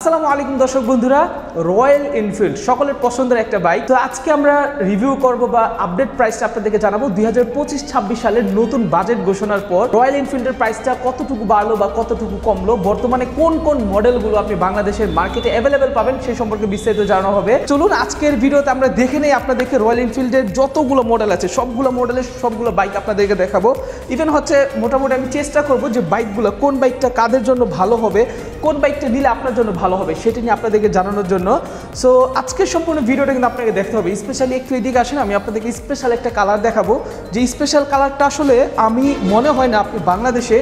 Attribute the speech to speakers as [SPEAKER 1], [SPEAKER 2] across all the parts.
[SPEAKER 1] আসসালামু আলাইকুম দর্শক বন্ধুরা, রয়্যাল এনফিল্ড সকলের পছন্দের একটা বাইক। তো আজকে আমরা রিভিউ করব বা আপডেট প্রাইসটা আপনাদেরকে জানাবো 2025-26 সালের নতুন বাজেট ঘোষণার পর রয়্যাল এনফিল্ডের প্রাইসটা কতটুকু বাড়লো বা কতটুকু কমলো, বর্তমানে কোন কোন মডেলগুলো আপনি বাংলাদেশের মার্কেটে অ্যাভেলেবেল পাবেন সেই সম্পর্কে বিস্তারিত জানানো হবে। চলুন আজকের ভিডিওতে আমরা দেখে নেই আপনাদেরকে রয়্যাল এনফিল্ডের যতগুলো মডেল আছে সবগুলো মডেলের সবগুলো বাইক আপনাদেরকে দেখাবো। ইভেন হচ্ছে মোটামুটি আমি চেষ্টা করবো যে বাইকগুলো কোন বাইকটা কাদের জন্য ভালো হবে, কোন বাইকটা নিলে আপনার জন্য ভালো হবে সেটা নিয়ে আপনাদেরকে জানানোর জন্য। সো আজকের সম্পূর্ণ ভিডিওটা কিন্তু আপনাকে দেখতে হবে। স্পেশালি একটু এদিকে আসেন, আমি আপনাদেরকে স্পেশাল একটা কালার দেখাবো, যে স্পেশাল কালারটা আসলে আমি মনে হয় না আপনি বাংলাদেশে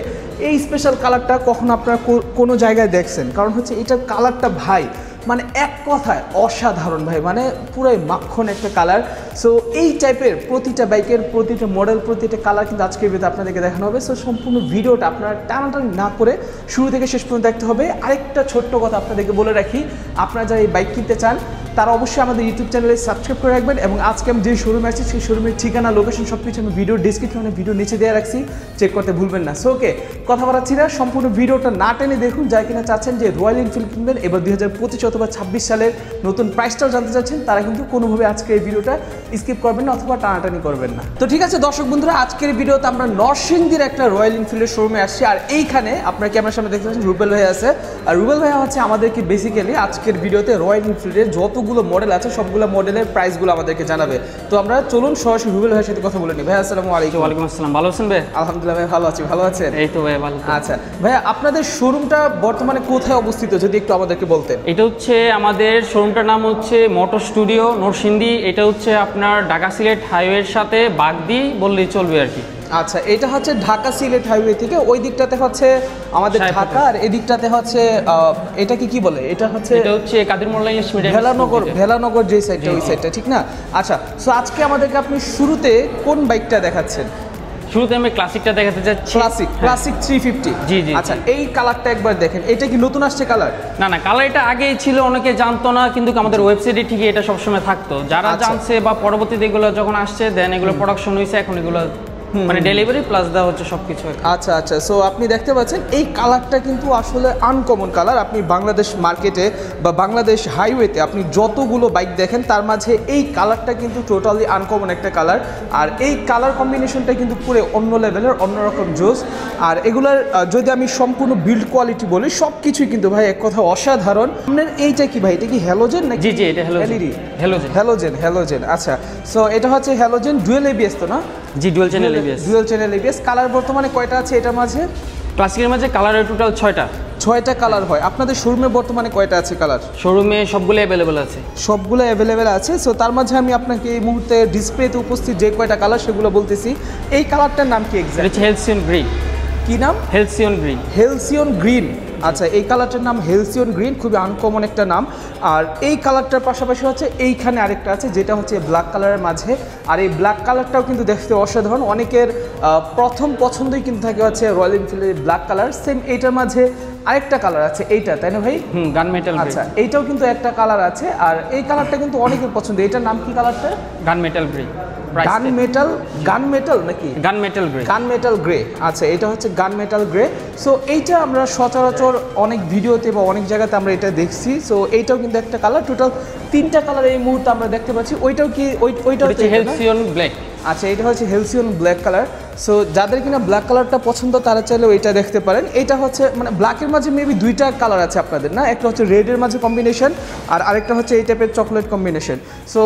[SPEAKER 1] এই স্পেশাল কালারটা কখনো আপনারা কোনো জায়গায় দেখছেন। কারণ হচ্ছে এটার কালারটা ভাই মানে এক কথায় অসাধারণ ভাই, মানে পুরাই মাখন একটা কালার। সো এই টাইপের প্রতিটা বাইকের প্রতিটা মডেল প্রতিটা কালার কিন্তু আজকের ভিডিওতে আপনাদেরকে দেখানো হবে। সো সম্পূর্ণ ভিডিওটা আপনারা টানাটানি না করে শুরু থেকে শেষ পর্যন্ত দেখতে হবে। আরেকটা ছোট্ট কথা আপনাদেরকে বলে রাখি, আপনারা যারা এই বাইক কিনতে চান তারা অবশ্যই আমাদের ইউটিউব চ্যানেলে সাবস্ক্রাইব করে রাখবেন, এবং আজকে আমি যে শোরুমে আসছি সেই শোরুমের ঠিকানা, লোকেশন সব কিছু আমি ভিডিও ডিসক্রিপশনে ভিডিও নিচে দেওয়া রাখছি, চেক করতে ভুলবেন না। সো ওকে, কথা বাড়াচ্ছি না, সম্পূর্ণ ভিডিওটা না টেনে দেখুন। যারা কিনা চাচ্ছেন যে রয়্যাল এনফিল্ড কিনবেন এবার 2025 অথবা 26 সালের নতুন প্রাইসটাও জানতে চাচ্ছেন, তারা কিন্তু কোনোভাবে আজকে এই ভিডিওটা স্কিপ করবেন না অথবা টানাটানি করবেন না। তো ঠিক আছে দর্শক বন্ধুরা, আজকের ভিডিওতে আমরা নরসিংদীর একটা রয়্যাল এনফিল্ডের শোরুমে আসছি। আর এইখানে আপনার ক্যামেরার সামনে দেখতে পাচ্ছেন রুবেল ভাই আছে। আর রুবেল ভাই হচ্ছে আমাদেরকে বেসিক্যালি আজকের ভিডিওতে রয়্যাল এনফিল্ডের যতগুলো মডেল আছে সবগুলো মডেলের প্রাইসগুলো আমাদেরকে জানাবে। তো আমরা চলুন সরাসরি রুবেল ভাইয়ের সাথে কথা বলে নিই। ভাই আসসালামু আলাইকুম।
[SPEAKER 2] ওয়ালাইকুম আসসালাম। ভালো আছেন ভাই?
[SPEAKER 1] আলহামদুলিল্লাহ ভাই, ভালো আছি। ভালো আছেন?
[SPEAKER 2] এই তো ভাই ভালো।
[SPEAKER 1] আচ্ছা ভাইয়া, আপনাদের শোরুমটা বর্তমানে কোথায় অবস্থিত যদি একটু আমাদেরকে বলতেন।
[SPEAKER 2] এটা হচ্ছে আমাদের শোরুমটার নাম হচ্ছে মোটর স্টুডিও নরসিংদী। এটা হচ্ছে আপনার ঢাকা সিলেট হাইওয়ের সাথে বাগদি বললেই চলবে আর কি।
[SPEAKER 1] আচ্ছা, এটা হচ্ছে ঢাকা সিলেট হাইওয়ে থেকে ওই দিকটাতে হচ্ছে আমাদের ঢাকা, আর এই দিকটাতে হচ্ছে এটাকে কি বলে, এটা হচ্ছে
[SPEAKER 2] কাদের মোল্লা ইংলিশ মিডিয়াম
[SPEAKER 1] ভেলানগর যে সাইডটা, ওই সাইডটা ঠিক না? আচ্ছা, সো আজকে আমাদেরকে আপনি শুরুতে কোন বাইকটা দেখাচ্ছেন?
[SPEAKER 2] শুরুতে আমি ক্লাসিকটা দেখাতে যাচ্ছি।
[SPEAKER 1] ক্লাসিক 350।
[SPEAKER 2] জি জি।
[SPEAKER 1] আচ্ছা, এই কালারটা একবার দেখেন, এটা কি নতুন আসছে কালার?
[SPEAKER 2] না, কালার এটা আগেই ছিল, অনেকে জানতো না, কিন্তু আমাদের ওয়েবসাইটে ঠিকই এটা সবসময় থাকতো। যারা জানছে বা পরবর্তীতে এগুলো যখন আসছে দেন এগুলো প্রোডাকশন হয়েছে, এখন এগুলো মানে ডেলিভারি প্লাস দেওয়া হচ্ছে সবকিছু।
[SPEAKER 1] আচ্ছা আচ্ছা, সো আপনি দেখতে পাচ্ছেন এই কালারটা কিন্তু আসলে আনকমন কালার। আপনি বাংলাদেশ মার্কেটে বা বাংলাদেশ হাইওয়েতে আপনি যতগুলো বাইক দেখেন তার মাঝে এই কালারটা কিন্তু টোটালি আনকমন একটা কালার। আর এই কালার কম্বিনেশনটা কিন্তু পুরো অন্য লেভেলের, অন্যরকম জোস। আর এগুলার যদি আমি সম্পূর্ণ বিল্ড কোয়ালিটি বলি, সব কিছুই কিন্তু ভাই এক কথা অসাধারণ। আপনার এইটা কি ভাই, এটা কি হ্যালোজেন নাকি?
[SPEAKER 2] জি জি, এটা
[SPEAKER 1] হ্যালোজেন। আচ্ছা, সো এটা হচ্ছে হ্যালোজেন ডুয়েল এবিএস তো না?
[SPEAKER 2] জি, ডুয়েল চ্যানেল
[SPEAKER 1] এবিএস। কালার বর্তমানে কয়টা আছে এটার মাঝে?
[SPEAKER 2] ক্লাসিকের মাঝে কালারের টোটাল
[SPEAKER 1] 6টা কালার হয়। আপনাদের শোরুমে বর্তমানে কয়টা আছে কালার?
[SPEAKER 2] শোরুমে সবগুলো অ্যাভেলেবেল আছে।
[SPEAKER 1] সবগুলো অ্যাভেলেবেল আছে। সো তার মাঝে আমি আপনাকে এই মুহূর্তে ডিসপ্লেতে উপস্থিত যে কয়টা কালার সেগুলো বলতেছি। এই কালারটার নাম কি এক্স্যাক্ট?
[SPEAKER 2] এটা হেলসিয়ন গ্রিন।
[SPEAKER 1] কি নাম? Halcyon green. আচ্ছা, এই কালারটার নাম হেলসিয়ন গ্রিন, খুবই আনকমন একটা নাম। আর এই কালারটার পাশাপাশি হচ্ছে এইখানে আরেকটা আছে যেটা হচ্ছে ব্ল্যাক কালারের মাঝে। আর এই ব্ল্যাক কালারটাও কিন্তু দেখতে অসাধারণ। অনেকের প্রথম পছন্দই কিন্তু থাকে হচ্ছে রয়্যাল এনফিল্ডের ব্ল্যাক কালার। সেম এইটার মাঝে আরেকটা কালার আছে, এইটা তাই না ভাই?
[SPEAKER 2] গান মেটাল।
[SPEAKER 1] আচ্ছা, এইটাও কিন্তু একটা কালার আছে। আর এই কালারটা কিন্তু অনেকের পছন্দ। এটার নাম কি কালারটা?
[SPEAKER 2] গান মেটাল নাকি? গান মেটাল গ্রে। আচ্ছা, এটা হচ্ছে গান মেটাল গ্রে। সো এইটা আমরা সচরাচর অনেক ভিডিওতে বা অনেক জায়গাতে আমরা এটা দেখছি। সো এইটাও কিন্তু একটা কালার, টোটাল 3টা কালার এই মুহূর্তে আমরা দেখতে পাচ্ছি। ওইটাও কি ওইটা হচ্ছে হেলসিয়ন ব্ল্যাক।
[SPEAKER 1] আচ্ছা, এটা হচ্ছে হেলসিয়ন ব্ল্যাক কালার। সো যাদের কিনা ব্ল্যাক কালারটা পছন্দ তারা চাইলেও এটা দেখতে পারেন। এটা হচ্ছে মানে ব্ল্যাকের মাঝে মেবি 2টা কালার আছে আপনাদের না? একটা হচ্ছে রেডের মাঝে কম্বিনেশন, আর আরেকটা হচ্ছে এই টাইপের চকলেট কম্বিনেশন। সো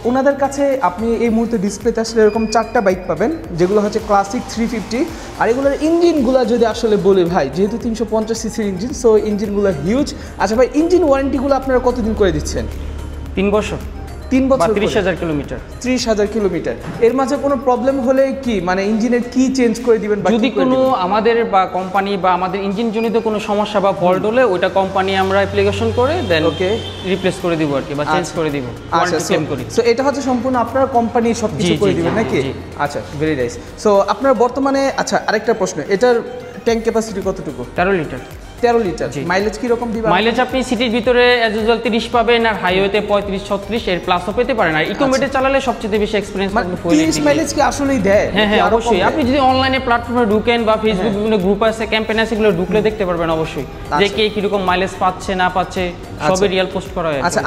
[SPEAKER 1] ওনাদের কাছে আপনি এই মুহূর্তে ডিসপ্লেতে আসলে এরকম 4টা বাইক পাবেন, যেগুলো হচ্ছে ক্লাসিক 350। আর এগুলোর ইঞ্জিনগুলো যদি আসলে বলি ভাই, যেহেতু 350 সিসির ইঞ্জিন, সো ইঞ্জিনগুলো হিউজ। আচ্ছা ভাই, ইঞ্জিন ওয়ারেন্টিগুলো আপনারা কতদিন করে দিচ্ছেন?
[SPEAKER 2] 3 বছর।
[SPEAKER 1] 3 বছর,
[SPEAKER 2] 30,000 কিলোমিটার।
[SPEAKER 1] 30,000 কিলোমিটার। এর মাঝে কোনো প্রবলেম হলে কি মানে ইঞ্জিনের কি চেঞ্জ করে দিবেন?
[SPEAKER 2] যদি কোনো আমাদের বা কোম্পানি বা আমাদের ইঞ্জিন জনিত কোনো সমস্যা বা ফল্ট হলে ওইটা কোম্পানি আমরা অ্যাপ্লিকেশন করে দেন ওকে রিপ্লেস করে দিব আর কি, বা চেঞ্জ করে দিব।
[SPEAKER 1] আচ্ছা, ক্লেম করি। সো এটা হচ্ছে সম্পূর্ণ আপনার কোম্পানি সবকিছু করে দিবেন নাকি? আচ্ছা, ভেরি নাইস। সো আপনার বর্তমানে, আচ্ছা আরেকটা প্রশ্ন, এটার ট্যাঙ্ক ক্যাপাসিটি কতটুকু?
[SPEAKER 2] 13 লিটার। 13 লিটার। মাইলেজ কি রকম দিবেন?
[SPEAKER 3] মাইলেজ আপনি সিটির ভিতরে অ্যাজ ইউজুয়াল 30 পাবেন, আর হাইওয়েতে 35-36 এর প্লাসও পেতে পারেন। আর ইকোমেটে চালালে সবচেয়ে বেশি এক্সপেরিয়েন্স পাবেন ফুল
[SPEAKER 2] 30 মাইলেজ কি আসলেই দেয়?
[SPEAKER 3] হ্যাঁ হ্যাঁ অবশ্যই। আপনি যদি অনলাইনে প্ল্যাটফর্মে ঢুকেন বা ফেসবুক বিভিন্ন গ্রুপ আছে, ক্যাম্পেইন আছে, এগুলো ঢুকলে দেখতে পারবেন অবশ্যই যে কে কিরকম মাইলেজ পাচ্ছে না পাচ্ছে, সবই রিয়েল পোস্ট করা হয়।
[SPEAKER 2] আচ্ছা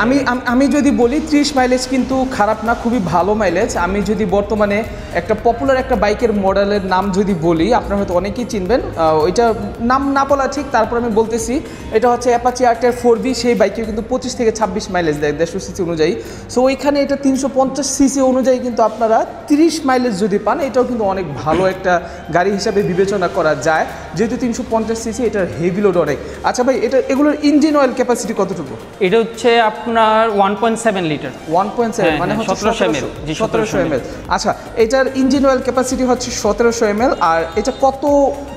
[SPEAKER 2] আমি যদি বলি 30 মাইলেজ কিন্তু খারাপ না, খুবই ভালো মাইলেজ। আমি যদি বর্তমানে একটা পপুলার একটা বাইকের মডেলের নাম যদি বলি, আপনারা হয়তো অনেকেই চিনবেন, ওইটা নাম না বলা ঠিক, তারপর আমি বলতেছি এটা হচ্ছে অ্যাপাচি আরটিআর 4V। সেই বাইকেও কিন্তু 25 থেকে 26 মাইলেজ দেয় 150 সিসি অনুযায়ী। সো ওইখানে এটা 350 সিসি অনুযায়ী কিন্তু আপনারা 30 মাইলেজ যদি পান, এটাও কিন্তু অনেক ভালো একটা গাড়ি হিসাবে বিবেচনা করা যায়, যেহেতু 350 সিসি, এটার হেভি লোড অনেক। আচ্ছা ভাই, এগুলোর ইঞ্জিন অয়েল ক্যাপাসিটি কতটুকু?
[SPEAKER 3] এটা হচ্ছে আপনার 1.7 লিটার।
[SPEAKER 2] 1.7 মানে হচ্ছে
[SPEAKER 3] 1700 ml। জি
[SPEAKER 2] 1700 ml। আচ্ছা, এটার ইঞ্জিন অয়েল ক্যাপাসিটি হচ্ছে 1700 ml। আর এটা কত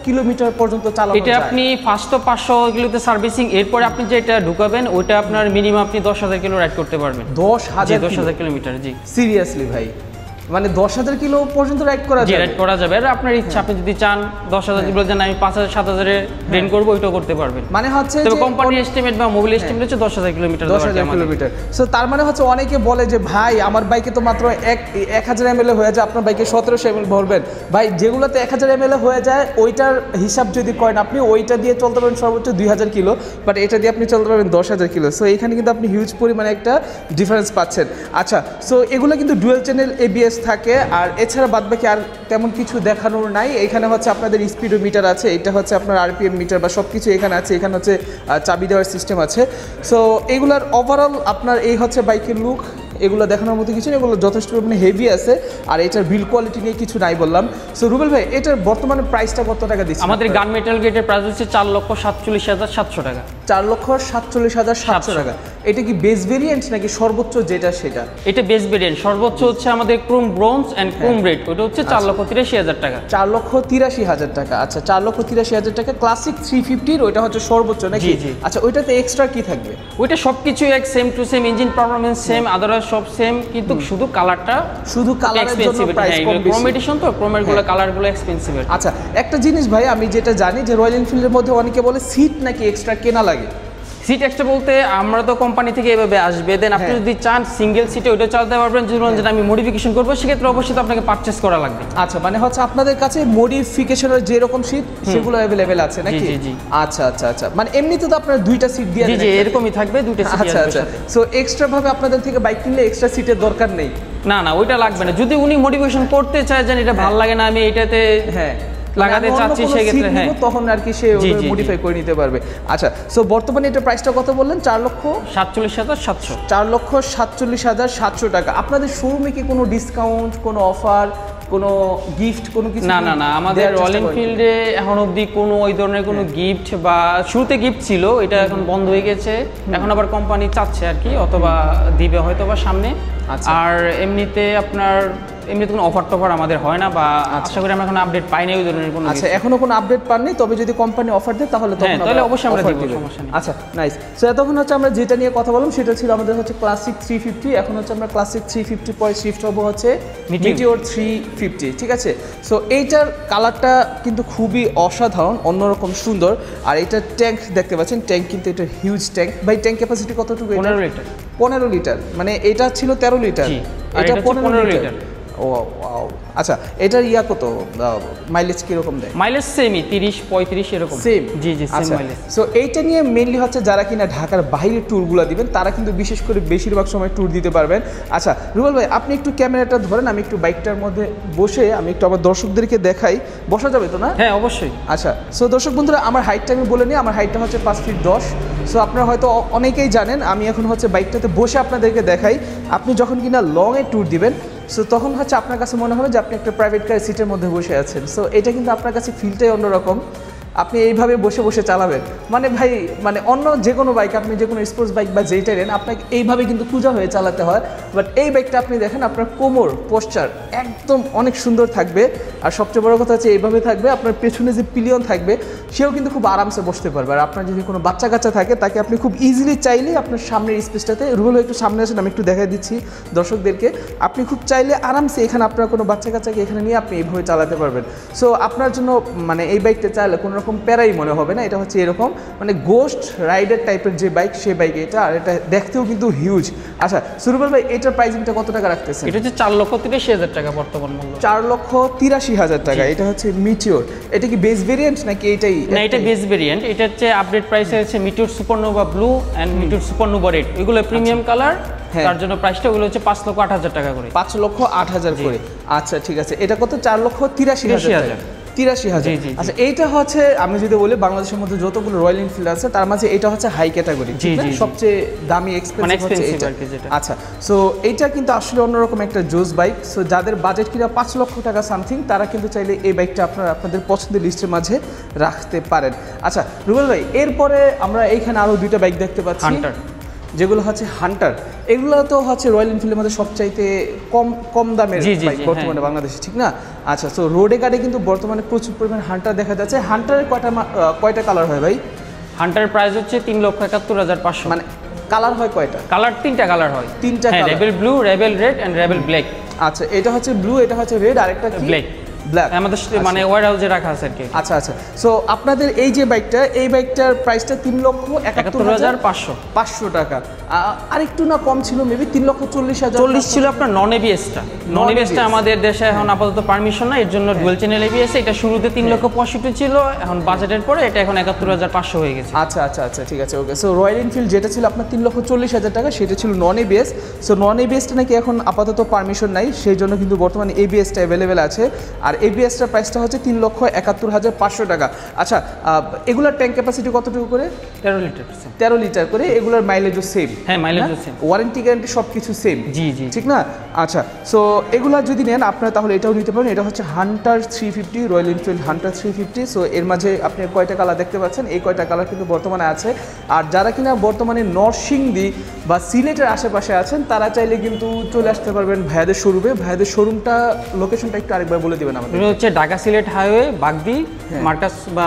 [SPEAKER 2] কিলোমিটার পর্যন্ত চালানো যায়?
[SPEAKER 3] এটা আপনি ফার্স্ট তো 500 কিলোতে সার্ভিসিং, এরপরে আপনি যেটা ঢুকাবেন ওইটা আপনার মিনিমাম আপনি 10,000 কিলো রাইড করতে পারবেন।
[SPEAKER 2] 10,000
[SPEAKER 3] কিলোমিটার? জি।
[SPEAKER 2] সিরিয়াসলি ভাই, মানে 10,000 কিলো পর্যন্ত রাইড করা যাবে?
[SPEAKER 3] রাইড করা যাবে। আর আপনার ইচ্ছা, আপনি যদি চান 10,000 কিলো জানেন আমি 5,000-7,000 এ ড্রেন করব, ওইটাও করতে পারবেন।
[SPEAKER 2] মানে হচ্ছে
[SPEAKER 3] যে কোম্পানি এস্টিমেট বা মোবাইল এস্টিমেট হচ্ছে 10,000 কিলোমিটার।
[SPEAKER 2] 10,000 কিলোমিটার। সো তার মানে হচ্ছে অনেকে বলে যে ভাই আমার বাইকে তো মাত্র 1000 ml হয়ে যায়, আপনার বাইকে 1700 ml ভরবেন। ভাই যেগুলোতে 1000 ml হয়ে যায় ওইটার হিসাব যদি করেন আপনি, ওইটা দিয়ে চলতে পারবেন সর্বোচ্চ 2000 কিলো, বাট এটা দিয়ে আপনি চলতে পারবেন 10,000 কিলো। সো এখানে কিন্তু আপনি হিউজ পরিমাণে একটা ডিফারেন্স পাচ্ছেন। আচ্ছা, সো এগুলো কিন্তু ডুয়েল চ্যানেল ABS থাকে, আর এছাড়া বাদবাকি আর তেমন কিছু দেখানোর নাই। এখানে হচ্ছে আপনাদের স্পিডোমিটার আছে, এটা হচ্ছে আপনার RPM মিটার বা সব কিছু এখানে আছে। এখানে হচ্ছে চাবি দেওয়ার সিস্টেম আছে। সো এগুলার ওভারঅল আপনার এই হচ্ছে বাইকের লুক। এগুলো দেখানোর মতো কিছু নেই, এগুলো যথেষ্ট পরিমাণে হেভি আছে। আর এটার বিল্ড কোয়ালিটি নিয়ে কিছু নাই বললাম। সো রুবেল ভাই, এটার বর্তমানে প্রাইসটা কত টাকা দিচ্ছে?
[SPEAKER 3] আমাদের গান মেটাল গ্রেডের প্রাইস হচ্ছে 4,47,700 টাকা।
[SPEAKER 2] 4,47,700 টাকা। এটা কি বেস ভেরিয়েন্ট নাকি সর্বোচ্চ যেটা সেটা?
[SPEAKER 3] এটা বেস ভেরিয়েন্ট। সর্বোচ্চ হচ্ছে আমাদের chrome bronze and chrome red, ওটা হচ্ছে 4,83,000 টাকা।
[SPEAKER 2] 4,83,000 টাকা। আচ্ছা, 4,83,000 টাকা। ক্লাসিক 350 ওইটা হচ্ছে সর্বোচ্চ নাকি? আচ্ছা, ওইটাতে এক্সট্রা কি থাকবে?
[SPEAKER 3] ওইটা সবকিছু এক same to same, engine performance same, otherwise সব সেম, কিন্তু শুধু কালারটা,
[SPEAKER 2] শুধু কালারের জন্য প্রাইস কম বেশি।
[SPEAKER 3] ক্রোম এডিশন তো, ক্রোমের গুলো কালারগুলো এক্সপেন্সিভ।
[SPEAKER 2] আচ্ছা, একটা জিনিস ভাই আমি যেটা জানি যে রয়্যাল এনফিল্ডের মধ্যে অনেকে বলে সিট নাকি এক্সট্রা কেনা লাগে।
[SPEAKER 3] সিট এক্সট্রা বলতে আমরা তো কোম্পানি থেকে এভাবে আসবে, দেন আপনি যদি চান সিঙ্গেল সিটে ওইটা চালাতে পারবেন। যদি যেটা আমি মডিফিকেশন করবো সেক্ষেত্রে অবশ্যই আপনাকে পারচেজ করা লাগবে।
[SPEAKER 2] আচ্ছা, মানে হচ্ছে আপনাদের কাছে মডিফিকেশনের যেরকম সিট সেগুলো অ্যাভেলেবেল আছে নাকি?
[SPEAKER 3] জি জি।
[SPEAKER 2] আচ্ছা আচ্ছা আচ্ছা, মানে এমনিতে তো আপনার দুইটা সিট দিয়ে
[SPEAKER 3] জি জি এরকমই থাকবে, দুইটা সিট।
[SPEAKER 2] আচ্ছা আচ্ছা। সো এক্সট্রা ভাবে আপনাদের থেকে বাইক কিনলে এক্সট্রা সিটের দরকার নেই?
[SPEAKER 3] না না, ওইটা লাগবে না। যদি উনি মডিফিকেশন করতে চায় যে এটা ভালো লাগে না, আমি এটাতে লাগাতে চাচ্ছি, সেক্ষেত্রে হ্যাঁ
[SPEAKER 2] তখন আর কি সে মডিফাই করে নিতে পারবে। আচ্ছা, সো বর্তমানে এটা প্রাইসটা কত বললেন?
[SPEAKER 3] 4,47,700।
[SPEAKER 2] 4,47,700 টাকা। আপনাদের শোরুমে কি কোনো ডিসকাউন্ট, কোনো অফার, কোনো গিফট, কোনো কিছু?
[SPEAKER 3] না না না, আমাদের রয়্যাল এনফিল্ডে এখন অবধি কোনো ওই ধরনের কোনো গিফট বা শুরুতে গিফট ছিল, এটা এখন বন্ধ হয়ে গেছে। এখন আবার কোম্পানি চাচ্ছে আর কি, অথবা দিবে হয়তো বা সামনে। আর এমনিতে আপনার এমনিতে কোনো অফার টফার আমাদের হয় না, বা আশা করি আমরা এখন আপডেট পাই না ওই ধরনের কোনো।
[SPEAKER 2] আচ্ছা, এখনো কোনো আপডেট পাননি, তবে যদি কোম্পানি অফার দেয় তাহলে
[SPEAKER 3] তাহলে অবশ্যই আমরা দিব, সমস্যা নেই।
[SPEAKER 2] আচ্ছা, নাইস। সো এতক্ষণ হচ্ছে আমরা যেটা নিয়ে কথা বললাম সেটা ছিল আমাদের হচ্ছে ক্লাসিক 350। এখন হচ্ছে আমরা ক্লাসিক 350 পরে শিফট হবো হচ্ছে মিটিওর 350, ঠিক আছে? সো এইটার কালারটা কিন্তু খুবই অসাধারণ, অন্যরকম সুন্দর। আর এইটার ট্যাঙ্ক দেখতে পাচ্ছেন, ট্যাঙ্ক কিন্তু এটা হিউজ ট্যাঙ্ক। ভাই ট্যাঙ্ক ক্যাপাসিটি কতটুকু?
[SPEAKER 3] 15 লিটার।
[SPEAKER 2] 15 লিটার, মানে এটা ছিল 13 লিটার,
[SPEAKER 3] এটা 15 লিটার।
[SPEAKER 2] ও ওয়াও। আচ্ছা, এটার কত মাইলেজ কিরকম দেয়?
[SPEAKER 3] মাইলেজ সেমই 30-35 এরকম।
[SPEAKER 2] সেম?
[SPEAKER 3] জি জি, সেম মাইলেজ।
[SPEAKER 2] সো এইটা নিয়ে মেইনলি হচ্ছে যারা কিনা ঢাকার বাইরে ট্যুরগুলো দিবেন তারা কিন্তু বিশেষ করে বেশিরভাগ সময় ট্যুর দিতে পারবেন। আচ্ছা রুবেল ভাই, আপনি একটু ক্যামেরাটা ধরেন, আমি একটু বাইকটার মধ্যে বসে আমি একটু আমার দর্শকদেরকে দেখাই। বসা যাবে তো না?
[SPEAKER 3] হ্যাঁ অবশ্যই।
[SPEAKER 2] আচ্ছা, সো দর্শক বন্ধুরা, আমার হাইটটা আমি বলে নিই। আমার হাইটটা হচ্ছে 5 ফিট 10। সো আপনারা হয়তো অনেকেই জানেন, আমি এখন হচ্ছে বাইকটাতে বসে আপনাদেরকে দেখাই। আপনি যখন কিনা লংয়ে ট্যুর দিবেন, সো তখন হচ্ছে আপনার কাছে মনে হলো যে আপনি একটা প্রাইভেট কার সিটের মধ্যে বসে আছেন। সো এটা কিন্তু আপনার কাছে ফিলটাই অন্যরকম। আপনি এইভাবে বসে বসে চালাবেন, মানে ভাই, মানে অন্য যে কোনো বাইক, আপনি যে কোনো স্পোর্টস বাইক বা যেইটাই নেন, আপনাকে এইভাবে কিন্তু কুজা হয়ে চালাতে হয়। বাট এই বাইকটা আপনি দেখেন, আপনার কোমর পোশ্চার একদম অনেক সুন্দর থাকবে। আর সবচেয়ে বড় কথা হচ্ছে এইভাবে থাকবে, আপনার পেছনে যে পিলিয়ন থাকবে সেও কিন্তু খুব আরামসে বসতে পারবে। আর আপনার যদি কোনো বাচ্চা কাচ্চা থাকে, তাকে আপনি খুব ইজিলি চাইলে আপনার সামনের স্পেসটাতে, রুবেল একটু সামনে আসেন, আমি একটু দেখা দিচ্ছি দর্শকদেরকে, আপনি খুব চাইলে আরামসে এখানে আপনার কোনো বাচ্চা কাচ্চাকে এখানে নিয়ে আপনি এইভাবে চালাতে পারবেন। সো আপনার জন্য মানে এই বাইকটা চাইলে কোনো রকম প্যারাই মনে হবে না, এটা হচ্ছে এরকম মানে গোস্ট রাইডার টাইপের যে বাইক সেই বাইক এটা, আর এটা দেখতেও কিন্তু হিউজ। আচ্ছা সুরুবল ভাই এটার প্রাইসিংটা কত টাকা রাখতেছেন?
[SPEAKER 3] এটা হচ্ছে 4,83,000 টাকা বর্তমান মূল্য।
[SPEAKER 2] 4,83,000 টাকা। এটা হচ্ছে মিটিওর, এটা কি বেস ভেরিয়েন্ট নাকি এটাই?
[SPEAKER 3] না এটা বেস ভেরিয়েন্ট, এটা হচ্ছে আপডেট প্রাইস হচ্ছে meteor supernova blue and meteor supernova red, এগুলো প্রিমিয়াম কালার, তার জন্য প্রাইসটা ওগুলো হচ্ছে 5,08,000 টাকা করে।
[SPEAKER 2] 5,08,000 করে। আচ্ছা ঠিক আছে, এটা কত? 4,83,000। 83,000। আচ্ছা এইটা হচ্ছে আমি যদি বলি বাংলাদেশের মধ্যে যতগুলো রয়্যাল এনফিল্ড আছে তার মাঝে এটা হচ্ছে হাই ক্যাটাগরি, সবচেয়ে দামি এক্সপেন্সিভ হচ্ছে এটা। আচ্ছা সো এইটা কিন্তু আসলে অন্যরকম একটা জোস বাইক। সো যাদের বাজেট কিনা 5 লক্ষ টাকা সামথিং তারা কিন্তু চাইলে এই বাইকটা আপনাদের পছন্দের লিস্টের মাঝে রাখতে পারেন। আচ্ছা রুবেল ভাই এরপরে আমরা এইখানে আরো দুইটা বাইক দেখতে পাচ্ছি
[SPEAKER 3] হান্টার,
[SPEAKER 2] যেগুলো হচ্ছে হান্টার। এগুলো তো হচ্ছে রয়্যাল এনফিল্ডের মধ্যে সবচাইতে কম দামের বাইক বর্তমানে বাংলাদেশে, ঠিক না? আচ্ছা সো রোডে গাড়ি কিন্তু বর্তমানে প্রচুর পরিমাণে হান্টার দেখা যাচ্ছে। হান্টারের কয়টা কালার হয় ভাই?
[SPEAKER 3] হান্টার প্রাইস হচ্ছে 3,71,500।
[SPEAKER 2] মানে কালার হয় কয়টা?
[SPEAKER 3] কালার 3টা কালার হয়।
[SPEAKER 2] 3টা colour,
[SPEAKER 3] rebel blue, rebel red and rebel black.
[SPEAKER 2] আচ্ছা এটা হচ্ছে ব্লু, এটা হচ্ছে রেড, আরেকটা কি? ব্ল্যাক।
[SPEAKER 3] আমাদের মানে ওয়ার হাউসে রাখা আছে আর কি।
[SPEAKER 2] আচ্ছা আচ্ছা সো আপনাদের এই যে বাইকটা, এই বাইকটার প্রাইসটা 3,71,500 টাকা। আরেকটু না কম ছিল মেবি 3,40,000।
[SPEAKER 3] 40 ছিল আপনার নন এবিএসটা। নন এবিএসটা আমাদের দেশে এখন আপাতত পারমিশন না, এর জন্য ডুয়াল চ্যানেল এবিএস। এটা শুরুতে 3,65,000 ছিল, এখন বাজেটের পরে এটা এখন 71,500 হয়ে গেছে।
[SPEAKER 2] আচ্ছা আচ্ছা আচ্ছা ঠিক আছে ওকে। সো রয়্যাল এনফিল্ড যেটা ছিল আপনার 3,40,000 টাকা সেটা ছিল নন এবিএস। সো নন এবিএসটা নাকি এখন আপাতত পারমিশন নাই, সেই জন্য কিন্তু বর্তমানে এবিএসটা অ্যাভেলেবেল আছে। আর এবিএসটার প্রাইসটা হচ্ছে 3,71,500 টাকা। আচ্ছা এগুলার ট্যাঙ্ক ক্যাপাসিটি কতটুকু করে? 13 লিটার করে। এগুলার মাইলেজও সেম?
[SPEAKER 3] হ্যাঁ মাইলেজও সেম,
[SPEAKER 2] ওয়ারেন্টি গ্যারান্টি সবকিছু সেম।
[SPEAKER 3] জি জি
[SPEAKER 2] ঠিক না? আচ্ছা সো এগুলা যদি নেন আপনারা তাহলে এটাও নিতে পারেন। এটা হচ্ছে Hunter 350, royal Enfield Hunter 350। So এর মাঝে আপনি কয়টা কালার দেখতে পাচ্ছেন? এই কয়টা কালার কিন্তু বর্তমানে আছে। আর যারা কিনা বর্তমানে নরসিংদী বা সিলেটের আশেপাশে আছেন তারা চাইলে কিন্তু চলে আসতে পারবেন ভাইয়াদের শোরুমে। ভাইয়াদের শোরুমটা লোকেশনটা একটু আরেকবার বলে দিবেন আমাদের।
[SPEAKER 3] এটা হচ্ছে Dhaka Sylhet highway Bagdi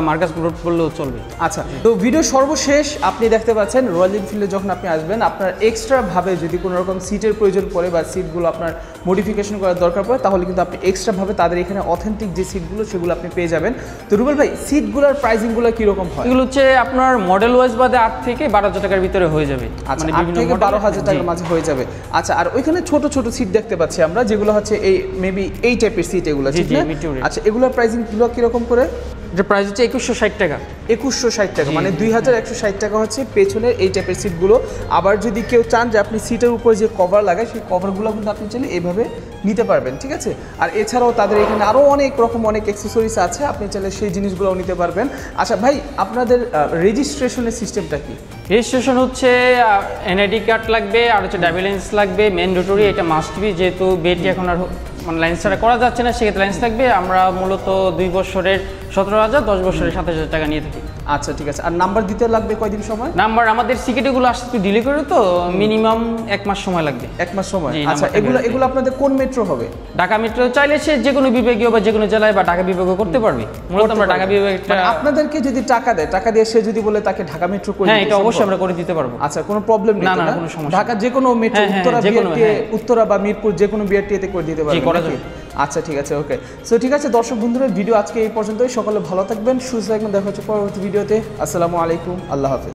[SPEAKER 3] Marcus road বললেও চলবে।
[SPEAKER 2] আচ্ছা তো ভিডিও সর্বশেষ আপনি দেখতে পাচ্ছেন রয়্যাল এনফিল্ডে যখন আপনি আসবেন আপনার এক্সট্রা ভাবে যদি কোনো রকম সিটের প্রয়োজন পড়ে বা সিটগুলো আপনার মডিফিকেশন করার দরকার পড়ে তাহলে কিন্তু আপনি এক্সট্রা ভাবে তাদের এখানে অথেন্টিক যে সিটগুলো সেগুলো আপনি পেয়ে যাবেন। তো রুবেল ভাই সিটগুলোর প্রাইসিংগুলো কীরকম হয়?
[SPEAKER 3] এগুলো হচ্ছে আপনার মডেল ওয়াইজ বাদে 8 থেকে 12,000 টাকার ভিতরে হয়ে যাবে।
[SPEAKER 2] আচ্ছা 8 থেকে 12,000 টাকার মাঝে হয়ে যাবে। আচ্ছা আর ওইখানে ছোট ছোট সিট দেখতে পাচ্ছি আমরা যেগুলো হচ্ছে এই মেবি এই টাইপের সিট এগুলো, ঠিক না? আচ্ছা এগুলোর প্রাইসিংগুলো কীরকম করে?
[SPEAKER 3] যে প্রাইস হচ্ছে 2,160 টাকা।
[SPEAKER 2] 2,160 টাকা মানে 2,160 টাকা হচ্ছে পেছনের এই টাইপের সিটগুলো। আবার যদি কেউ চান যে আপনি সিটের উপর যে কভার লাগায় সেই কভারগুলো কিন্তু আপনি চাইলে এইভাবে নিতে পারবেন, ঠিক আছে? আর এছাড়াও তাদের এখানে আরও অনেক রকম অনেক অ্যাক্সেসরিজ আছে, আপনি চাইলে সেই জিনিসগুলোও নিতে পারবেন। আচ্ছা ভাই আপনাদের রেজিস্ট্রেশনের সিস্টেমটা কি?
[SPEAKER 3] রেজিস্ট্রেশন হচ্ছে এনআইডি কার্ড লাগবে আর হচ্ছে ড্রাইভিং লাইসেন্স লাগবে, ম্যান্ডেটরি, এটা মাস্ট বি, যেহেতু বেটি এখন আর মানে লাইন্স ছাড়া করা যাচ্ছে না সেক্ষেত্রে লাইন্স থাকবে। আমরা মূলত 2 বছরের 17,000, 10 বছরের 27,000 টাকা নিয়ে থাকি।
[SPEAKER 2] আচ্ছা ঠিক আছে। আর নাম্বার দিতে লাগবে কয়দিন সময়?
[SPEAKER 3] নাম্বার আমাদের সিকিউরিটিগুলো আসতে একটু ডিলে করে তো মিনিমাম 1 মাস সময় লাগবে।
[SPEAKER 2] 1 মাস সময়। আচ্ছা এগুলো আপনাদের কোন মেট্রো হবে?
[SPEAKER 3] ঢাকা মেট্রো। চাইলে সে যে কোনো বিভাগীয় বা যে কোনো জেলায় বা ঢাকা বিভাগে করতে পারবে। মূলত আমরা ঢাকা বিভাগটা
[SPEAKER 2] আপনাদেরকে যদি টাকা দেয়, টাকা দিয়ে সে যদি বলে তাকে ঢাকা মেট্রো করে
[SPEAKER 3] হ্যাঁ এটা অবশ্যই আমরা করে দিতে পারবো।
[SPEAKER 2] আচ্ছা কোনো প্রবলেম নেই?
[SPEAKER 3] না কোনো সমস্যা।
[SPEAKER 2] ঢাকা যে কোনো মেট্রো উত্তরা বা মিরপুর যে কোনো বিআরটিতে করে দিতে পারবে। আচ্ছা ঠিক আছে ওকে। সো ঠিক আছে দর্শক বন্ধুরা ভিডিও আজকে এই পর্যন্তই। সকলে ভালো থাকবেন, সুস্থ থাকবেন, দেখা হচ্ছে পরবর্তী ভিডিওতে। আসসালামু আলাইকুম, আল্লাহ হাফেজ।